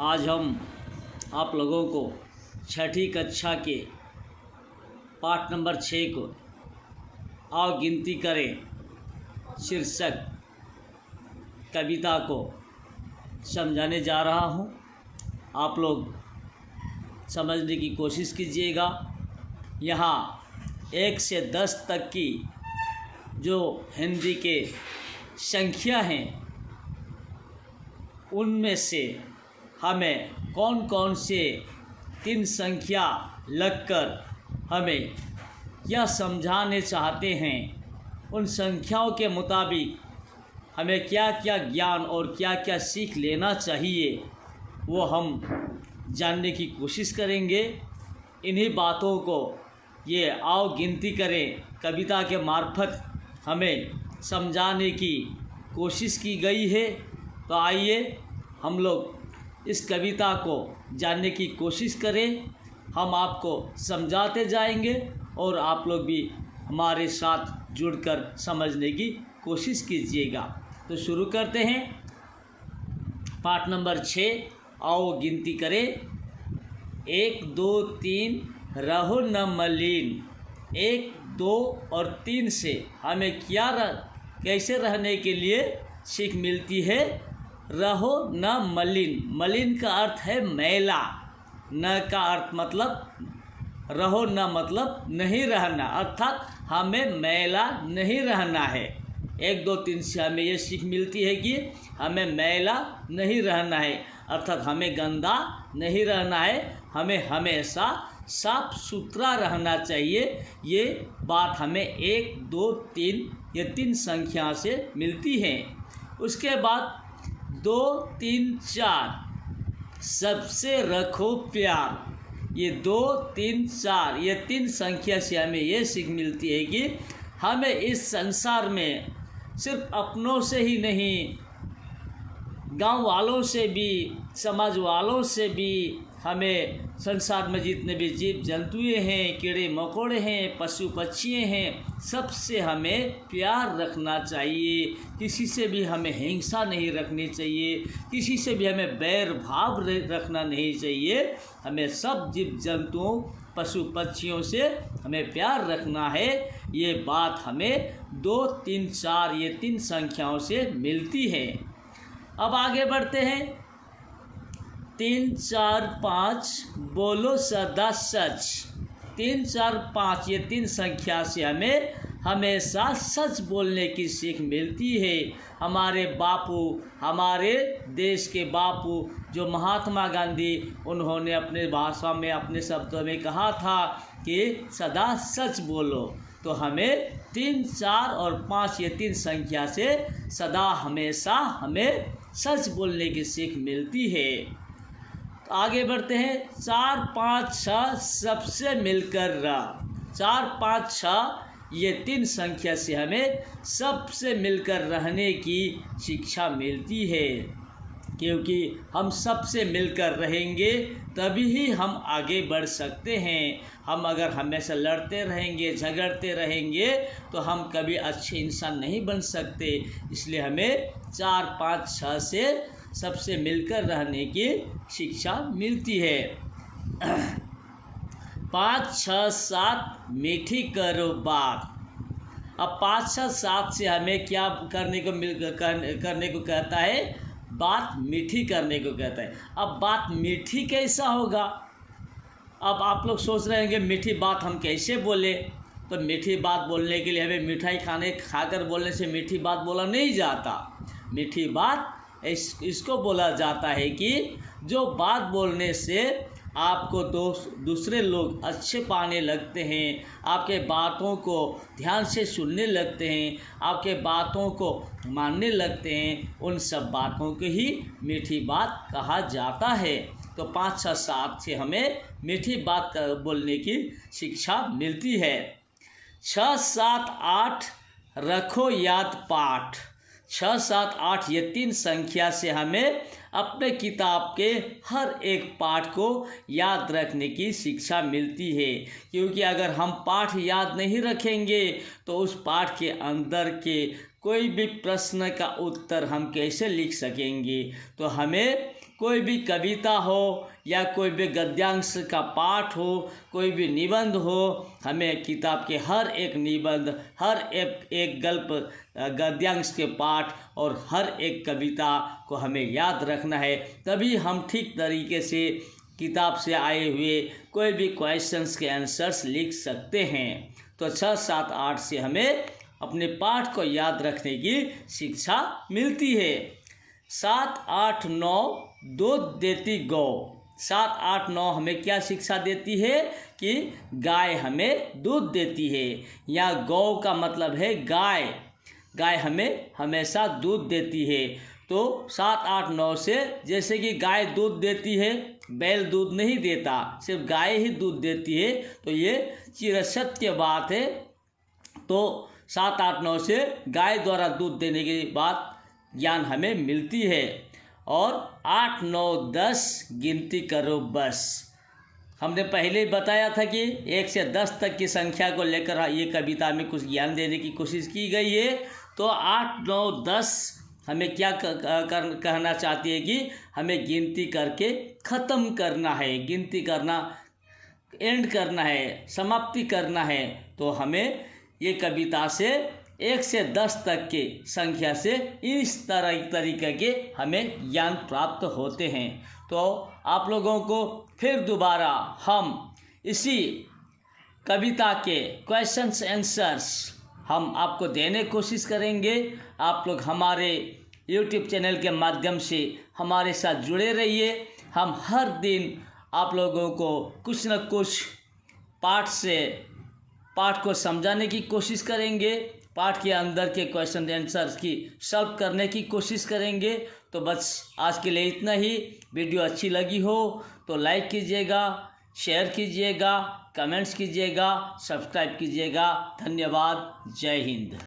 आज हम आप लोगों को छठी कक्षा के पाठ नंबर 6 को आओ गिनती करें शीर्षक कविता को समझाने जा रहा हूँ। आप लोग समझने की कोशिश कीजिएगा। यहाँ 1 से 10 तक की जो हिंदी के संख्या हैं उनमें से हमें कौन कौन से 3 संख्या लगकर हमें क्या समझाने चाहते हैं, उन संख्याओं के मुताबिक हमें क्या क्या ज्ञान और क्या क्या सीख लेना चाहिए वो हम जानने की कोशिश करेंगे। इन्हीं बातों को ये आओ गिनती करें कविता के मार्फत हमें समझाने की कोशिश की गई है। तो आइए हम लोग इस कविता को जानने की कोशिश करें। हम आपको समझाते जाएंगे और आप लोग भी हमारे साथ जुड़कर समझने की कोशिश कीजिएगा। तो शुरू करते हैं। पाठ नंबर 6 आओ गिनती करें। 1 2 3 रहो न मलिन। 1 2 और 3 से हमें कैसे रहने के लिए सीख मिलती है। रहो न मलिन। मलिन का अर्थ है मैला। न का अर्थ मतलब रहो न मतलब नहीं रहना, अर्थात हमें मैला नहीं रहना है। 1 2 3 से हमें ये सीख मिलती है कि हमें मैला नहीं रहना है, अर्थात हमें गंदा नहीं रहना है, हमें हमेशा साफ सुथरा रहना चाहिए। ये बात हमें 1 2 3 ये 3 संख्या से मिलती है। उसके बाद 2 3 4 सबसे रखो प्यार। ये 2 3 4 ये 3 संख्या से हमें ये सीख मिलती है कि हमें इस संसार में सिर्फ अपनों से ही नहीं, गांव वालों से भी, समाज वालों से भी, हमें संसार में जितने भी जीव जंतुएँ हैं, कीड़े मकोड़े हैं, पशु पक्षी हैं, सबसे हमें प्यार रखना चाहिए। किसी से भी हमें हिंसा नहीं रखनी चाहिए, किसी से भी हमें बैर भाव रखना नहीं चाहिए। हमें सब जीव जंतुओं पशु पक्षियों से हमें प्यार रखना है। ये बात हमें 2 3 4 ये 3 संख्याओं से मिलती है। अब आगे बढ़ते हैं। 3 4 5 बोलो सदा सच। 3 4 5 ये 3 संख्या से हमें हमेशा सच बोलने की सीख मिलती है। हमारे बापू, हमारे देश के बापू जो महात्मा गांधी, उन्होंने अपने भाषा में अपने शब्दों में कहा था कि सदा सच बोलो। तो हमें 3 4 और 5 ये 3 संख्या से सदा हमेशा हमें सच बोलने की सीख मिलती है। तो आगे बढ़ते हैं। 4 5 6 सबसे मिलकर रह। 4 5 6 ये 3 संख्या से हमें सबसे मिलकर रहने की शिक्षा मिलती है, क्योंकि हम सबसे मिलकर रहेंगे तभी ही हम आगे बढ़ सकते हैं। हम अगर हमेशा लड़ते रहेंगे, झगड़ते रहेंगे तो हम कभी अच्छे इंसान नहीं बन सकते। इसलिए हमें 4 5 6 से सबसे मिलकर रहने की शिक्षा मिलती है। 5 6 7 मीठी करो बात। अब 5 6 7 से हमें क्या करने को कहता है। बात मीठी करने को कहता है। अब बात मीठी कैसा होगा। अब आप लोग सोच रहे हैं कि मीठी बात हम कैसे बोले। तो मीठी बात बोलने के लिए हमें मिठाई खाकर बोलने से मीठी बात बोला नहीं जाता। मीठी बात इसको बोला जाता है कि जो बात बोलने से आपको दूसरे लोग अच्छे पाने लगते हैं, आपके बातों को ध्यान से सुनने लगते हैं, आपके बातों को मानने लगते हैं, उन सब बातों को ही मीठी बात कहा जाता है। तो 5 6 7 से हमें मीठी बात बोलने की शिक्षा मिलती है। 6 7 8 रखो याद पाठ। 6 7 8 ये 3 संख्या से हमें अपने किताब के हर एक पाठ को याद रखने की शिक्षा मिलती है, क्योंकि अगर हम पाठ याद नहीं रखेंगे तो उस पाठ के अंदर के कोई भी प्रश्न का उत्तर हम कैसे लिख सकेंगे। तो हमें कोई भी कविता हो या कोई भी गद्यांश का पाठ हो, कोई भी निबंध हो, हमें किताब के हर एक निबंध, हर एक गल्प गद्यांश के पाठ और हर एक कविता को हमें याद रखना है। तभी हम ठीक तरीके से किताब से आए हुए कोई भी क्वेश्चंस के आंसर्स लिख सकते हैं। तो 6, 7, 8 से हमें अपने पाठ को याद रखने की शिक्षा मिलती है। 7, 8, 9 दूध देती गौ। 7, 8, 9 हमें क्या शिक्षा देती है कि गाय हमें दूध देती है। यहाँ गौ का मतलब है गाय। गाय हमें हमेशा दूध देती है। तो 7, 8, 9 से जैसे कि गाय दूध देती है, बैल दूध नहीं देता, सिर्फ गाय ही दूध देती है, तो ये चिरसत्य बात है। तो 7, 8, 9 से गाय द्वारा दूध देने की बात ज्ञान हमें मिलती है। और 8, 9, 10 गिनती करो बस। हमने पहले ही बताया था कि 1 से 10 तक की संख्या को लेकर ये कविता में कुछ ज्ञान देने की कोशिश की गई है। तो 8, 9, 10 हमें क्या कहना चाहती है कि हमें गिनती करके ख़त्म करना है, गिनती करना, एंड करना है, समाप्ति करना है। तो हमें ये कविता से 1 से 10 तक के संख्या से इस तरीके के हमें ज्ञान प्राप्त होते हैं। तो आप लोगों को फिर दोबारा हम इसी कविता के क्वेश्चंस आंसर्स हम आपको देने की कोशिश करेंगे। आप लोग हमारे YouTube चैनल के माध्यम से हमारे साथ जुड़े रहिए। हम हर दिन आप लोगों को कुछ न कुछ पाठ को समझाने की कोशिश करेंगे, पाठ के अंदर के क्वेश्चन आंसर्स की सॉल्व करने की कोशिश करेंगे। तो बस आज के लिए इतना ही। वीडियो अच्छी लगी हो तो लाइक कीजिएगा, शेयर कीजिएगा, कमेंट्स कीजिएगा, सब्सक्राइब कीजिएगा। धन्यवाद। जय हिंद।